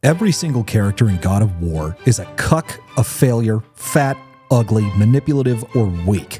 Every single character in God of War is a cuck, a failure, fat, ugly, manipulative, or weak.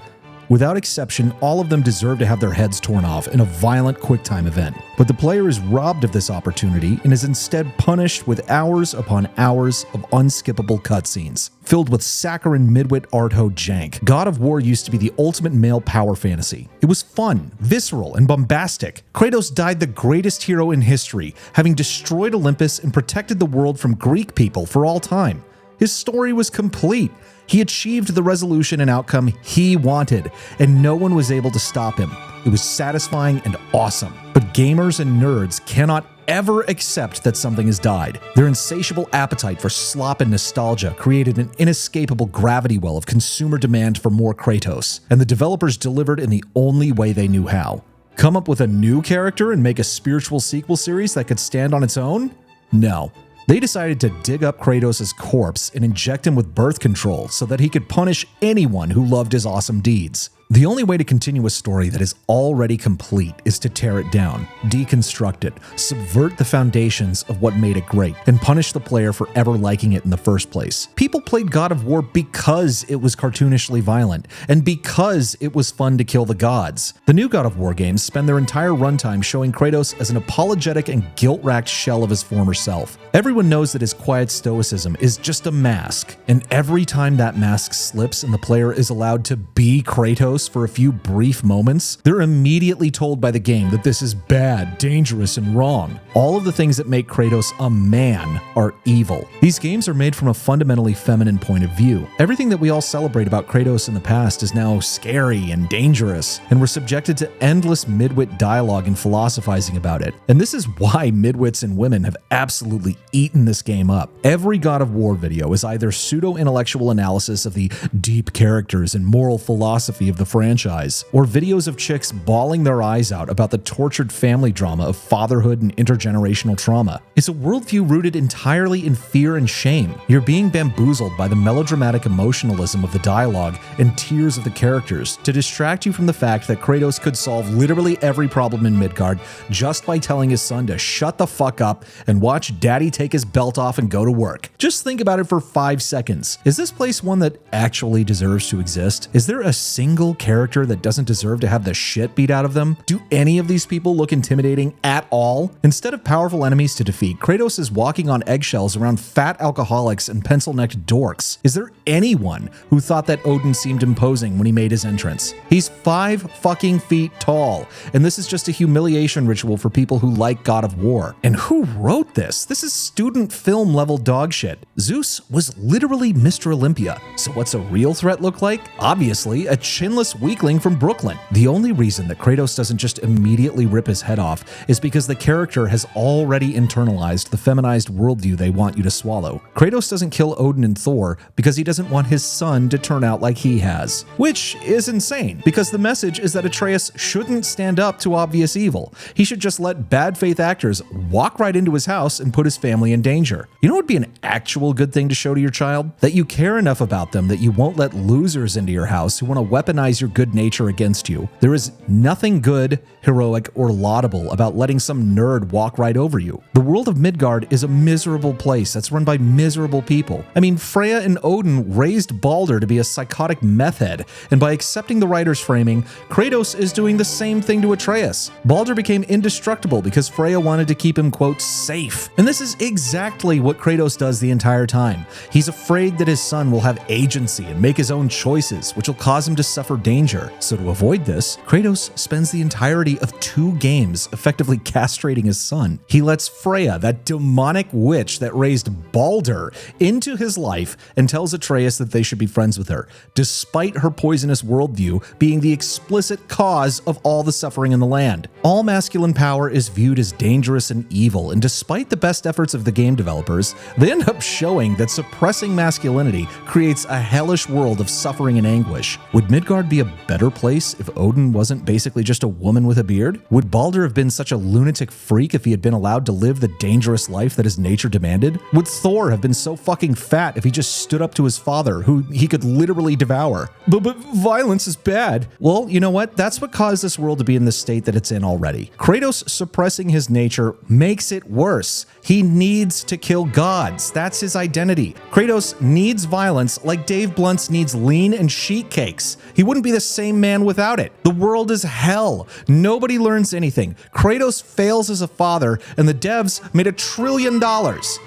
Without exception, all of them deserve to have their heads torn off in a violent QuickTime event. But the player is robbed of this opportunity and is instead punished with hours upon hours of unskippable cutscenes, filled with saccharine midwit art-ho jank. God of War used to be the ultimate male power fantasy. It was fun, visceral, and bombastic. Kratos died the greatest hero in history, having destroyed Olympus and protected the world from Greek people for all time. His story was complete. He achieved the resolution and outcome he wanted, and no one was able to stop him. It was satisfying and awesome. But gamers and nerds cannot ever accept that something has died. Their insatiable appetite for slop and nostalgia created an inescapable gravity well of consumer demand for more Kratos, and the developers delivered in the only way they knew how. Come up with a new character and make a spiritual sequel series that could stand on its own? No. They decided to dig up Kratos' corpse and inject him with birth control so that he could punish anyone who loved his awesome deeds. The only way to continue a story that is already complete is to tear it down, deconstruct it, subvert the foundations of what made it great, and punish the player for ever liking it in the first place. People played God of War because it was cartoonishly violent, and because it was fun to kill the gods. The new God of War games spend their entire runtime showing Kratos as an apologetic and guilt-racked shell of his former self. Everyone knows that his quiet stoicism is just a mask, and every time that mask slips and the player is allowed to be Kratos for a few brief moments, they're immediately told by the game that this is bad, dangerous, and wrong. All of the things that make Kratos a man are evil. These games are made from a fundamentally feminine point of view. Everything that we all celebrate about Kratos in the past is now scary and dangerous, and we're subjected to endless midwit dialogue and philosophizing about it. And this is why midwits and women have absolutely eaten this game up. Every God of War video is either pseudo-intellectual analysis of the deep characters and moral philosophy of the franchise, or videos of chicks bawling their eyes out about the tortured family drama of fatherhood and intergenerational trauma. It's a worldview rooted entirely in fear and shame. You're being bamboozled by the melodramatic emotionalism of the dialogue and tears of the characters to distract you from the fact that Kratos could solve literally every problem in Midgard just by telling his son to shut the fuck up and watch daddy take his belt off and go to work. Just think about it for 5 seconds. Is this place one that actually deserves to exist? Is there a single character that doesn't deserve to have the shit beat out of them? Do any of these people look intimidating at all? Instead of powerful enemies to defeat, Kratos is walking on eggshells around fat alcoholics and pencil-necked dorks. Is there anyone who thought that Odin seemed imposing when he made his entrance? He's 5 fucking feet tall, and this is just a humiliation ritual for people who like God of War. And who wrote this? This is student film level dog shit. Zeus was literally Mr. Olympia. So what's a real threat look like? Obviously, a chinless weakling from Brooklyn. The only reason that Kratos doesn't just immediately rip his head off is because the character has already internalized the feminized worldview they want you to swallow. Kratos doesn't kill Odin and Thor because he doesn't want his son to turn out like he has. Which is insane, because the message is that Atreus shouldn't stand up to obvious evil. He should just let bad faith actors walk right into his house and put his family in danger. You know what would be an actual good thing to show to your child? That you care enough about them that you won't let losers into your house who want to weaponize your good nature against you. There is nothing good, heroic, or laudable about letting some nerd walk right over you. The world of Midgard is a miserable place that's run by miserable people. I mean, Freya and Odin raised Baldur to be a psychotic meth head, and by accepting the writer's framing, Kratos is doing the same thing to Atreus. Baldur became indestructible because Freya wanted to keep him, quote, safe. And this is exactly what Kratos does the entire time. He's afraid that his son will have agency and make his own choices, which will cause him to suffer danger. So to avoid this, Kratos spends the entirety of 2 games effectively castrating his son. He lets Freya, that demonic witch that raised Baldur, into his life and tells Atreus that they should be friends with her, despite her poisonous worldview being the explicit cause of all the suffering in the land. All masculine power is viewed as dangerous and evil, and despite the best efforts of the game developers, they end up showing that suppressing masculinity creates a hellish world of suffering and anguish. Would Midgard Midgard be a better place if Odin wasn't basically just a woman with a beard? Would Baldur have been such a lunatic freak if he had been allowed to live the dangerous life that his nature demanded? Would Thor have been so fucking fat if he just stood up to his father, who he could literally devour? But violence is bad. Well, you know what? That's what caused this world to be in the state that it's in already. Kratos suppressing his nature makes it worse. He needs to kill gods. That's his identity. Kratos needs violence like Dave Blunt's needs lean and sheet cakes. He wouldn't be the same man without it. The world is hell. Nobody learns anything. Kratos fails as a father, and the devs made $1 trillion.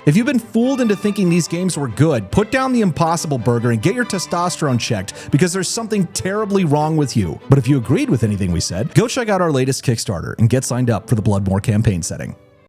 If you've been fooled into thinking these games were good, put down the Impossible Burger and get your testosterone checked, because there's something terribly wrong with you. But if you agreed with anything we said, go check out our latest Kickstarter and get signed up for the BloodMoor campaign setting.